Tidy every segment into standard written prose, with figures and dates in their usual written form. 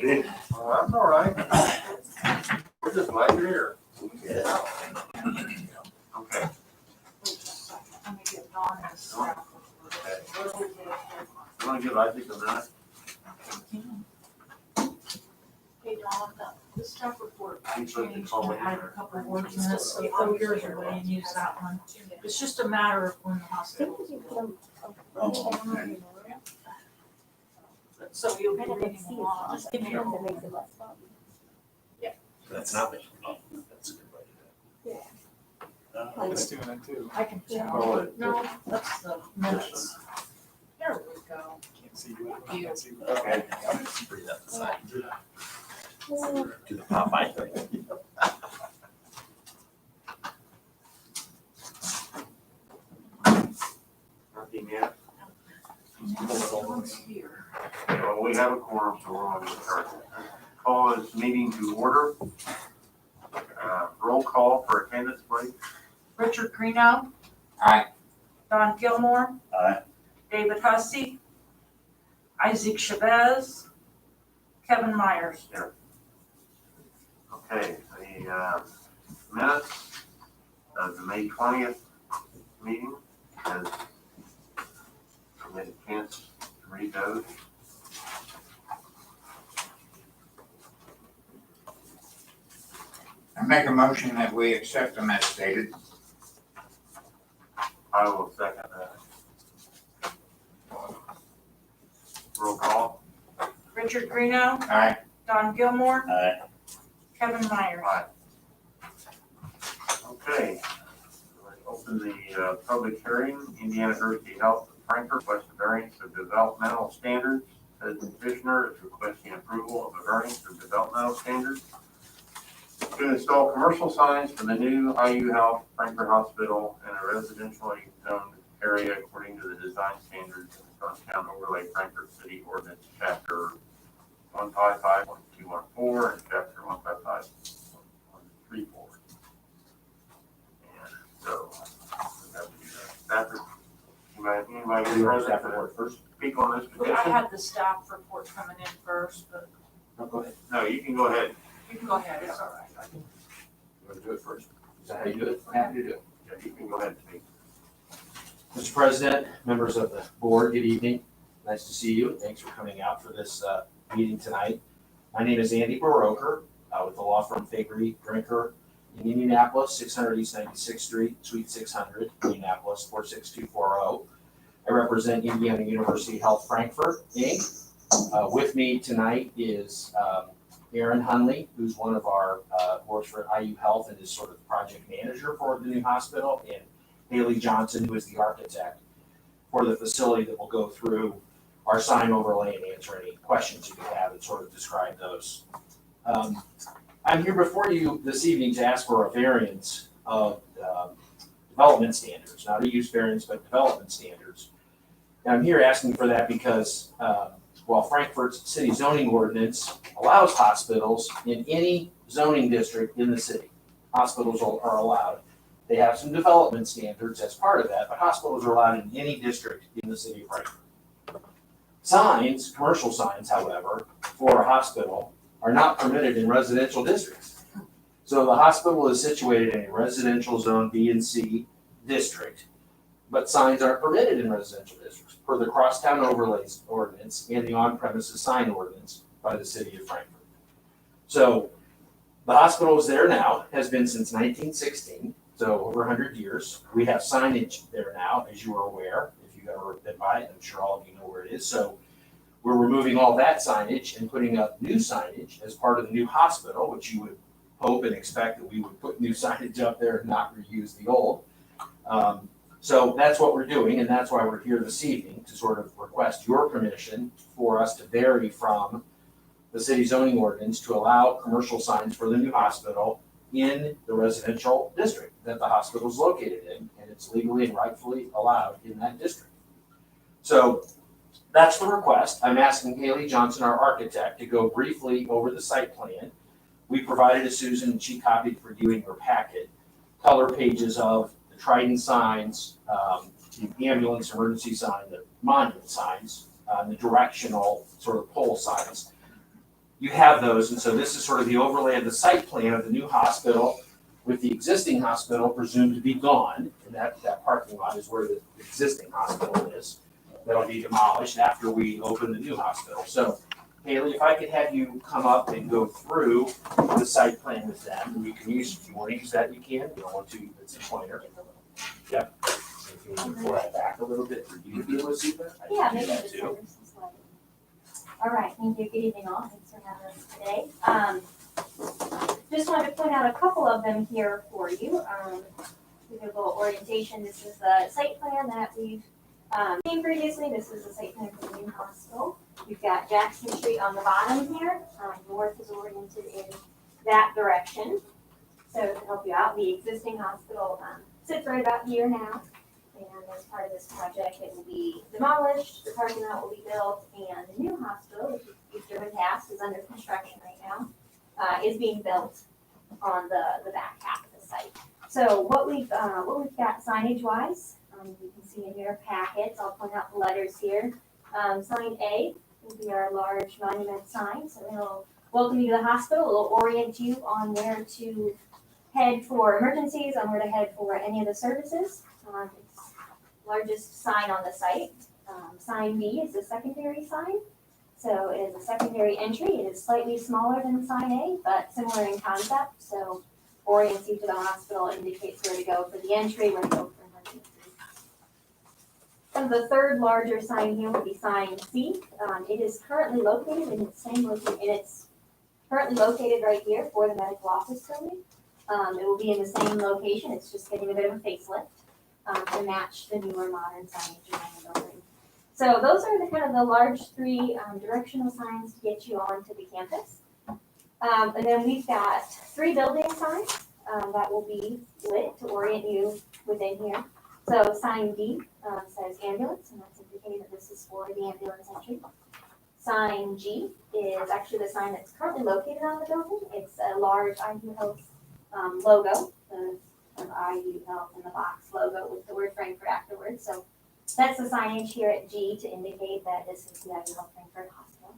Oh, that's all right. We're just glad you're here. Yeah. Okay. I'm gonna give Dawn a staff report. You wanna give Isaac a minute? Hey, Dawn, the staff report He's supposed to changed, call and it I added a couple of words in this, so you throw yours away and use that one. It's just a matter of when the hospital is built. Oh, So you'll be reading along, just give me a whole. that's not me. Oh, that's a good way to do it. It's doing it too. I can Call tell. it. No, that's the minutes. There we go. Can't see you. You. Can't see you. Okay. Breathe out the side. Do the Popeye thing. Nothing yet? Someone's here. Well, we have a quorum, so we're on the start. Call this meeting to order. Roll call for attendance, please. Richard Greeno. Aye. Don Gilmore. Aye. David Hussey. Isaac Chavez. Kevin Myers. Okay, the minutes of the May 20th meeting, has had a chance to read those. I make a motion that we accept them as stated. I will second that. Roll call. Richard Greeno. Aye. Don Gilmore. Aye. Kevin Myers. Aye. Okay. Open the public hearing. Indiana University Health Frankfurt requests a variance of developmental standards. The petitioner is requesting approval of a variance of developmental standards to install commercial signs for the new IU Health Frankfurt Hospital in a residentially zoned area according to the design standards of the Town Overlay Frankfurt City Ordinance Chapter 155.214 and Chapter 155.134. And so, we have to do that. Stafford, anybody present to first? speak on this I petition? had the staff report coming in first, but No, go ahead. No, you can go ahead. you can go ahead, it's all right. You want to do it first? Is that how you do it? Happy to do it. Yeah, you can go ahead and speak. Mr. President, members of the board, good evening. Nice to see you. Thanks for coming out for this meeting tonight. My name is Andy Baroker with the law firm Fakery Drinker in Indianapolis, 600 East 96th Street, Suite 600, Indianapolis, 46240. I represent Indiana University Health Frankfurt, Inc. With me tonight is Aaron Hunley, who's one of our, works for IU Health and is sort of project manager for the new hospital, and Haley Johnson, who is the architect for the facility that will go through our sign overlay and answer any questions you could have and sort of describe those. I'm here before you this evening to ask for a variance of development standards, not a use variance, but development standards. And I'm here asking for that because while Frankfurt's city zoning ordinance allows hospitals in any zoning district in the city, hospitals are allowed. They have some development standards as part of that, but hospitals are allowed in any district in the city of Frankfurt. Signs, commercial signs, however, for a hospital are not permitted in residential districts. So the hospital is situated in a residential zone B and C district, but signs aren't permitted in residential districts per the crosstown overlays ordinance and the on-premises sign ordinance by the city of Frankfurt. So the hospital is there now, has been since 1916, so over 100 years. We have signage there now, as you are aware. If you've ever been by it, I'm sure all of you know where it is. So we're removing all that signage and putting up new signage as part of the new hospital, which you would hope and expect that we would put new signage up there and not reuse the old. So that's what we're doing, and that's why we're here this evening to sort of request your permission for us to vary from the city zoning ordinance to allow commercial signs for the new hospital in the residential district that the hospital is located in, and it's legally and rightfully allowed in that district. So that's the request. I'm asking Haley Johnson, our architect, to go briefly over the site plan. We provided to Susan, and she copied for you in your packet, color pages of the Trident signs, the ambulance emergency sign, the monument signs, the directional sort of pole signs. you have those, and so this is sort of the overlay of the site plan of the new hospital with the existing hospital presumed to be gone, and that parking lot is where the existing hospital is. That'll be demolished after we open the new hospital. So Haley, if I could have you come up and go through the site plan with them, and you can use, if you want to use that, you can. If you don't want to, it's a pointer. Yep. If you want to pull that back a little bit for you to be able to see that, I Yeah, can do maybe that just too. send us some slides. All right, thank you. Good evening all. Thanks for having us today. Just wanted to point out a couple of them here for you. Give you a little orientation. This is the site plan that we've seen previously. This is the site plan for the new hospital. We've got Jackson Street on the bottom here. North is oriented in that direction. So to help you out, the existing hospital sits right about here now. And as part of this project, it will be demolished, the parking lot will be built, and the new hospital, which you've driven past, is under construction right now, is being built on the back half of the site. So what we've got signage wise, you can see in your packets, I'll point out the letters here. Sign A will be our large monument sign, so it'll welcome you to the hospital, it'll orient you on where to head for emergencies, on where to head for any of the services. It's the largest sign on the site. Sign B is the secondary sign. So it is a secondary entry. It is slightly smaller than sign A, but similar in concept. So orients you to the hospital, indicates where to go for the entry, where to go for emergency. And the third larger sign here would be sign C. It is currently located in its same location. It's currently located right here for the medical office building. It will be in the same location. It's just getting a bit of a facelift to match the newer modern signage around the building. So those are the kind of the large three directional signs to get you onto the campus. And then we've got 3 building signs that will be lit to orient you within here. So sign D says ambulance, and that's indicating that this is for the ambulance entry. Sign G is actually the sign that's currently located on the building. It's a large IU Health logo, the IU Health in the box logo with the word Frankfurt afterwards. So that's the signage here at G to indicate that this is the IU Health Frankfurt Hospital.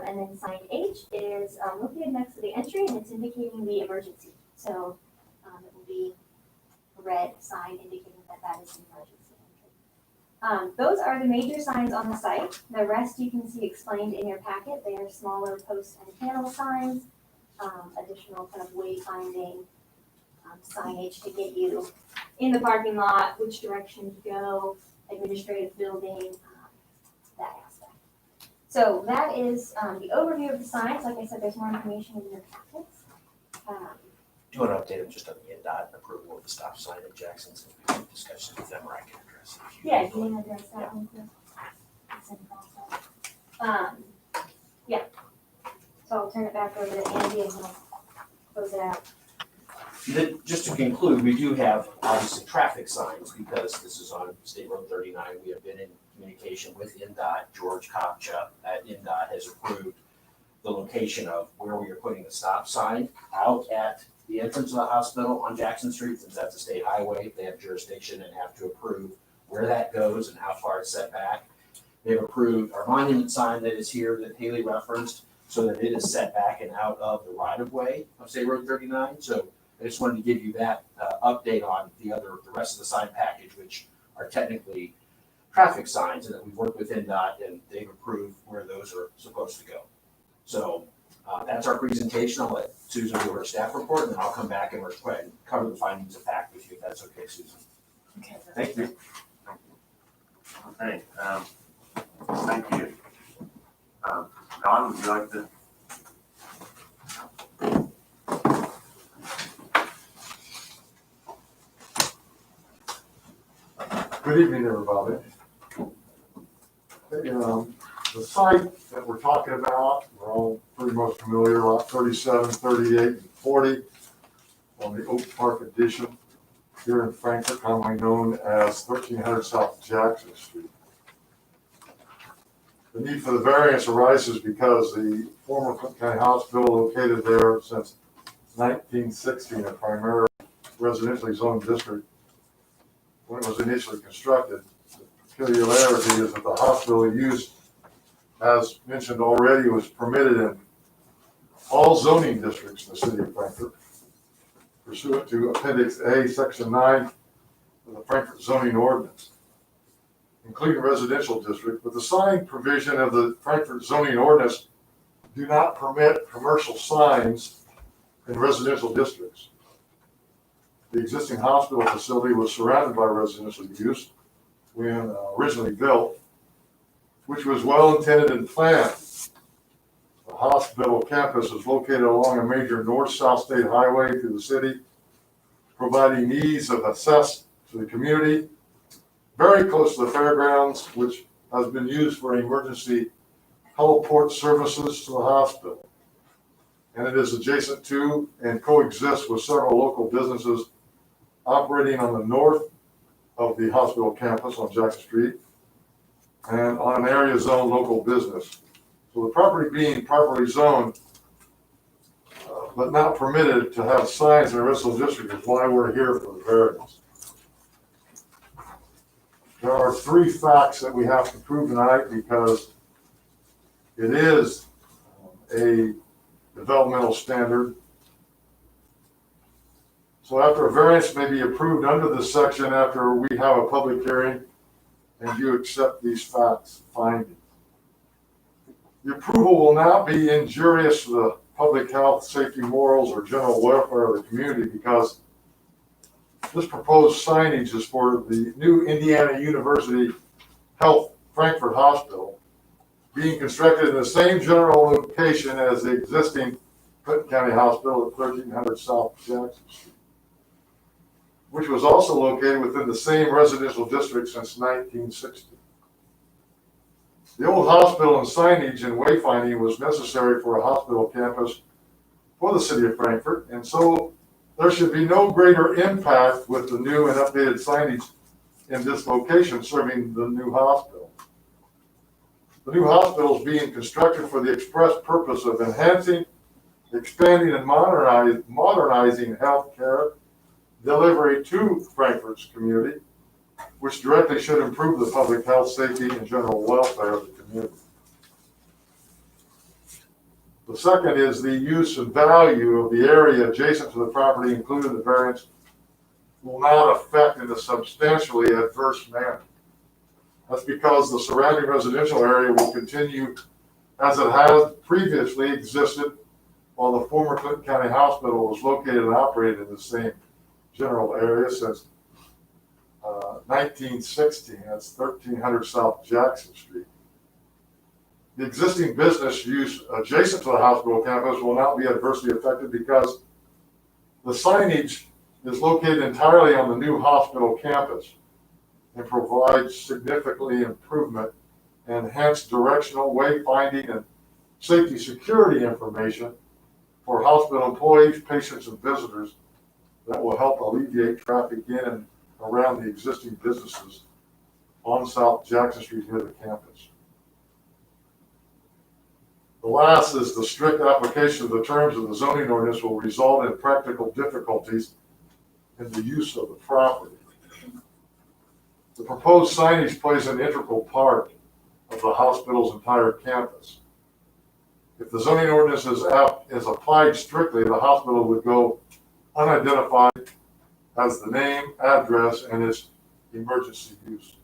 And then sign H is located next to the entry, and it's indicating the emergency. So it will be a red sign indicating that that is an emergency entry. Those are the major signs on the site. The rest you can see explained in your packet. They are smaller post and panel signs, additional kind of wayfinding signage to get you in the parking lot, which direction to go, administrative building, that aspect. So that is the overview of the signs. Like I said, there's more information in your packets. Do you want to update them just on the NDOT approval of the stop sign at Jackson, since we had discussions with them, or I can address it? if you Yeah, want. can you address that one, please? It's in process. Yeah. So I'll turn it back over to Andy and he'll close it out. Then, just to conclude, we do have obviously traffic signs because this is on State Road 39. We have been in communication with NDOT. George Kopcha at NDOT has approved the location of where we are putting the stop sign out at the entrance of the hospital on Jackson Street, since that's a state highway. They have jurisdiction and have to approve where that goes and how far it's set back. They've approved our monument sign that is here that Haley referenced, so that it is set back and out of the right of way of State Road 39. So I just wanted to give you that update on the rest of the sign package, which are technically traffic signs, and that we've worked with NDOT and they've approved where those are supposed to go. So that's our presentation. I'll let Susan do her staff report, and then I'll come back and we'll go ahead and cover the findings of fact with you, if that's okay, Susan. Okay. Thank you. Okay, thank you. Don, would you like to? Good evening, everybody. The site that we're talking about, we're all pretty much familiar, lot 37, 38, and 40 on the Oak Park addition here in Frankfurt, commonly known as 1300 South Jackson Street. The need for the variance arises because the former Clinton County Hospital located there since 1960 in a primarily residentially zoned district. When it was initially constructed, the peculiarity is that the hospital use, as mentioned already, was permitted in all zoning districts in the city of Frankfurt pursuant to Appendix A, Section 9 of the Frankfurt zoning ordinance, including residential district, but the sign provision of the Frankfurt zoning ordinance do not permit commercial signs in residential districts. The existing hospital facility was surrounded by residential use when originally built, which was well intended and planned. The hospital campus is located along a major north-south state highway through the city, providing ease of access to the community, very close to the fairgrounds, which has been used for emergency heliport services to the hospital. And it is adjacent to and coexists with several local businesses operating on the north of the hospital campus on Jackson Street and on an area zone local business. So the property being properly zoned, but not permitted to have signs in a residential district is why we're here for the variance. There are three facts that we have to prove tonight because it is a developmental standard. So after a variance may be approved under this section after we have a public hearing and you accept these facts findings. The approval will not be injurious to the public health, safety, morals, or general welfare of the community because this proposed signage is for the new Indiana University Health Frankfurt Hospital being constructed in the same general location as the existing Clinton County Hospital at 1300 South Jackson Street, which was also located within the same residential district since 1960. The old hospital and signage and wayfinding was necessary for a hospital campus for the city of Frankfurt, and so there should be no greater impact with the new and updated signage in this location serving the new hospital. The new hospital is being constructed for the express purpose of enhancing, expanding, and modernizing health care delivery to Frankfurt's community, which directly should improve the public health, safety, and general welfare of the community. The second is the use and value of the area adjacent to the property, including the variance, will not affect in a substantially adverse manner. That's because the surrounding residential area will continue as it has previously existed while the former Clinton County Hospital was located and operated in the same general area since 1960. That's 1300 South Jackson Street. The existing business use adjacent to the hospital campus will not be adversely affected because the signage is located entirely on the new hospital campus and provides significantly improvement and enhanced directional wayfinding and safety security information for hospital employees, patients, and visitors that will help alleviate traffic in and around the existing businesses on South Jackson Street near the campus. The last is the strict application of the terms of the zoning ordinance will result in practical difficulties in the use of the property. The proposed signage plays an integral part of the hospital's entire campus. If the zoning ordinance is applied strictly, the hospital would go unidentified as the name, address, and its emergency use.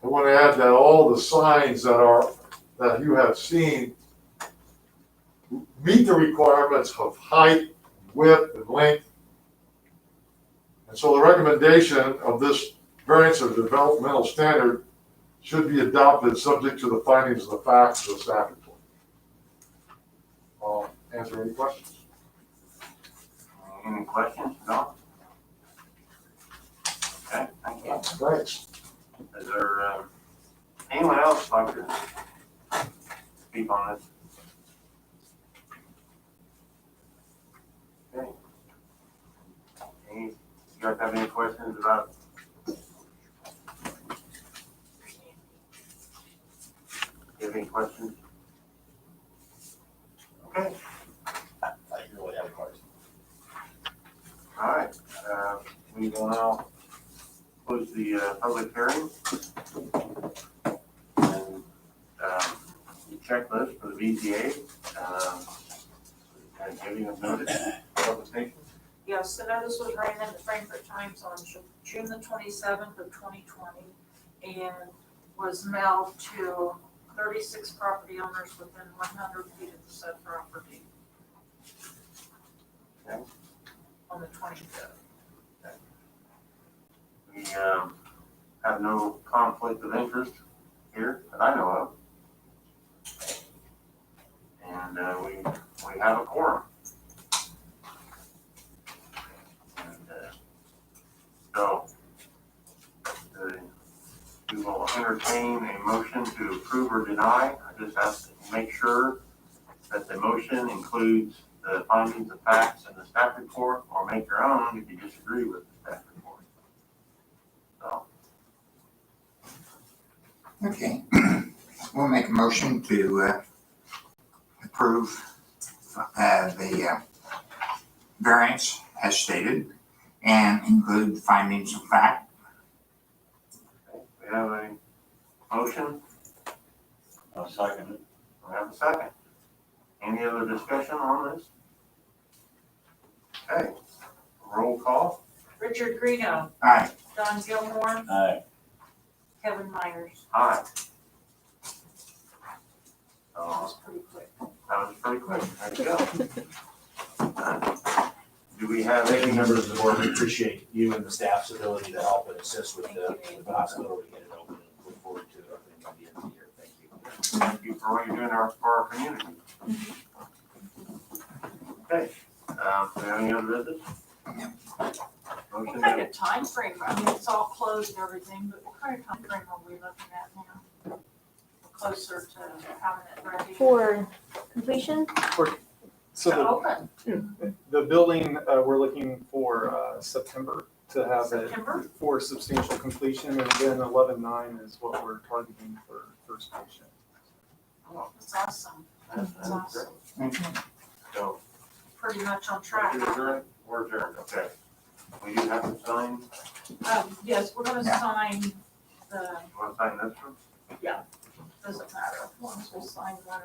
I want to add that all the signs that you have seen meet the requirements of height, width, and length. And so the recommendation of this variance of developmental standard should be adopted subject to the findings of the facts of the staff report. I'll answer any questions. Any questions? No? Okay, thank you. Thanks. Is there anyone else like to speak on this? Okay. You guys have any questions about? You have any questions? Okay. I really have a question. All right, we will now close the public hearing. And the checklist for the BZA. and giving of notice publication. Yes, the notice was ran in the Frankfurt Times on June the 27th of 2020 and was mailed to 36 property owners within 100 feet of the said property. Okay. On the 25th. We have no conflict of interest here that I know of. And we have a quorum. And so we will entertain a motion to approve or deny. I just have to make sure that the motion includes the findings of facts in the staff report, or make your own if you disagree with the staff report. So, Okay, we'll make a motion to approve the variance as stated and include findings of fact. okay, we have a motion, I'll second it. we have a second. Any other discussion on this? Okay, roll call. Richard Greeno, Aye. Don Gilmore, Aye. Kevin Myers. Aye. That So, was pretty quick. that was pretty quick, there you go. Do we have Thank you, any, members of the board. We appreciate you and the staff's ability to help and assist with the hospital to get it open. Look forward to it opening by the end of the year. Thank you. thank you for what you're doing for our community. Okay, do we have any other business? What Motion, kind of time frame? I mean, it's all closed and everything, but what kind of time frame are we looking at now? Closer to having it ready? For completion, So To open, the building, we're looking for September to have it September? for substantial completion, and then 11/9 is what we're targeting for first patient. Oh, that's awesome. That's awesome. so, Pretty much on track. we're adjourned, okay. We do have to sign, Yes, we're gonna Yeah. sign the, you want to sign this one? doesn't matter, as long as we sign one